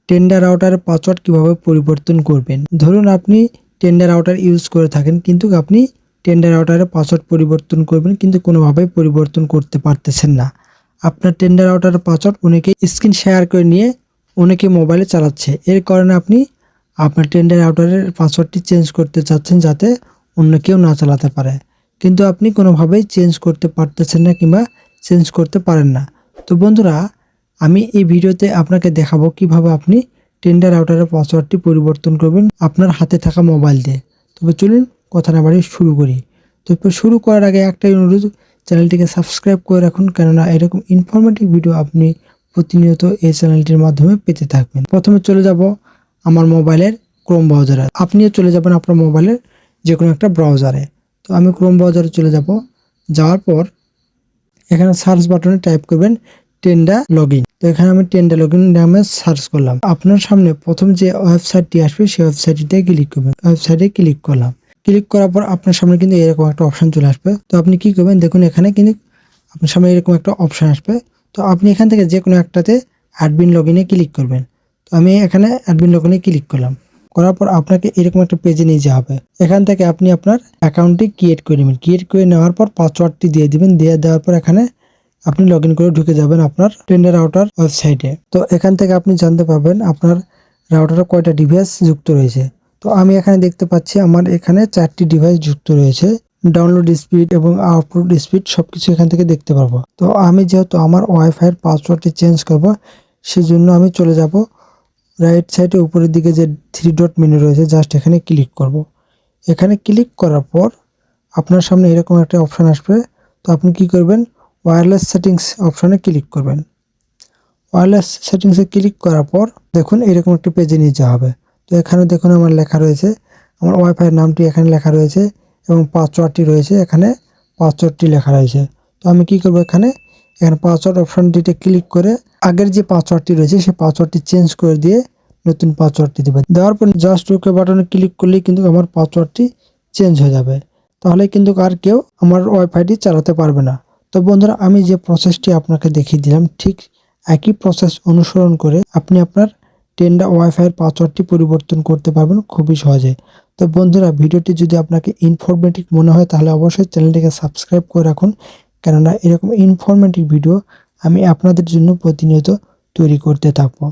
Tender রাউটারের password কিভাবে পরিবর্তন করবেন। ধরুন আপনি টেন্ডার রাউটার ইউজ করে থাকেন, কিন্তু আপনি টেন্ডার রাউটারের পাসওয়ার্ড পরিবর্তন করবেন কিন্তু কোনোভাবেই পরিবর্তন করতে পারতেছেন না। আপনার টেন্ডার রাউটারের পাসওয়ার্ড অনেকে স্ক্রিন শেয়ার করে নিয়ে অনেকে মোবাইলে চালাচ্ছে। এর কারণে আপনি আপনার টেন্ডার রাউটারের পাসওয়ার্ডটি চেঞ্জ করতে চাচ্ছেন যাতে অন্য কেউ না চালাতে পারে, কিন্তু আপনি কোনোভাবেই চেঞ্জ করতে পারতেছেন না কিংবা চেঞ্জ করতে পারেন না। তো বন্ধুরা, আমি এই ভিডিওতে আপনাকে দেখাবো কিভাবে আপনি টেন্ডার রাউটারের পাসওয়ার্ডটি পরিবর্তন করবেন আপনার হাতে থাকা মোবাইল দিয়ে। তবে চলুন কথা না বাড়িয়ে শুরু করি। তো শুরু করার আগে একটাই অনুরোধ, চ্যানেলটিকে সাবস্ক্রাইব করে রাখুন, কেননা এরকম ইনফরমেটিভ ভিডিও আপনি প্রতিনিয়ত এই চ্যানেলটির মাধ্যমে পেতে থাকবেন। প্রথমে চলে যাব আমার মোবাইলের ক্রোম ব্রাউজারে। আপনিও চলে যাবেন আপনার মোবাইলের যে কোনো একটা ব্রাউজারে। তো আমি ক্রোম ব্রাউজারে চলে যাব। যাওয়ার পর এখানে সার্চ বাটনে টাইপ করবেন টেন্ডার লগইন। তো এখানে আমি টেন্ডার লগইন নামে সার্চ করলাম। আপনার সামনে প্রথম যে ওয়েবসাইটটি আসবে সেই ওয়েবসাইটটিতে ক্লিক করবেন। ওয়েবসাইটে ক্লিক করলাম। ক্লিক করার পর আপনার সামনে কিন্তু এরকম একটা অপশন চলে আসবে। তো আপনি কি করবেন, দেখুন এখানে কিন্তু আপনার সামনে এরকম একটা অপশন আসবে। তো আপনি এখান থেকে যে কোনো একটাতে অ্যাডমিন লগইনে ক্লিক করবেন। তো আমি এখানে অ্যাডমিন লগইনে ক্লিক করলাম। করার পর আপনাকে এরকম একটা পেজে নিয়ে যাওয়া হবে। এখান থেকে আপনি আপনার অ্যাকাউন্টটি ক্রিয়েট করে নেবেন। ক্রিয়েট করে নেওয়ার পর পাসওয়ার্ডটি দিয়ে দিবেন। দেওয়ার পর এখানে আপনি লগইন করে ঢুকে যাবেন আপনার টেন্ডার রাউটার ওয়েবসাইটে। তো এখান থেকে আপনি জানতে পারবেন আপনার রাউটারে কয়টা ডিভাইস যুক্ত রয়েছে। তো আমি এখানে দেখতে পাচ্ছি আমার এখানে 4টি ডিভাইস যুক্ত রয়েছে। ডাউনলোড স্পিড এবং আউটপুট স্পিড সবকিছু এখান থেকে দেখতে পারবো। তো আমি যেহেতু আমার ওয়াইফাই এর পাসওয়ার্ডটি চেঞ্জ করব, সেজন্য আমি চলে যাব রাইট সাইডে উপরের দিকে যে 3 ডট মেনু রয়েছে, জাস্ট এখানে ক্লিক করব। এখানে ক্লিক করার পর আপনার সামনে এরকম একটা অপশন আসবে। তো আপনি কি করবেন, ওয়্যারলেস সেটিংস অপশনে ক্লিক করবেন। ওয়্যারলেস সেটিংসে ক্লিক করার পর দেখুন এরকম একটা পেজে নিয়ে যাওয়া হবে। তো এখানে দেখুন আমার লেখা রয়েছে, আমার ওয়াইফাই নামটি এখানে লেখা রয়েছে এবং পাসওয়ার্ডটি রয়েছে, এখানে পাসওয়ার্ডটি লেখা রয়েছে। তো আমি কি করব, এখানে পাসওয়ার্ড অপশনটিতে ক্লিক করে আগের যে পাসওয়ার্ডটি রয়েছে সেই পাসওয়ার্ডটি চেঞ্জ করে দিয়ে নতুন পাসওয়ার্ডটি দেবেন। দেওয়ার পর জাস্ট ওকে বাটনে ক্লিক করলেই কিন্তু আমার পাসওয়ার্ডটি চেঞ্জ হয়ে যাবে। তাহলে কিন্তু আর কেউ আমার ওয়াইফাইটি চালাতে পারবে না। তো বন্ধুরা, আমি যে প্রসেসটি আপনাকে দেখিয়ে দিলাম ঠিক একই প্রসেস অনুসরণ করে আপনি আপনার টেন্ডার ওয়াইফাই এর পাসওয়ার্ডটি পরিবর্তন করতে পারবেন খুবই সহজে। তো বন্ধুরা, ভিডিওটি যদি আপনাকে ইনফরমেটিভ মনে হয় তাহলে অবশ্যই চ্যানেলটিকে সাবস্ক্রাইব করে রাখুন, কেননা এরকম ইনফরমেটিভ ভিডিও আমি আপনাদের জন্য প্রতিনিয়ত তৈরি করতে থাকবো।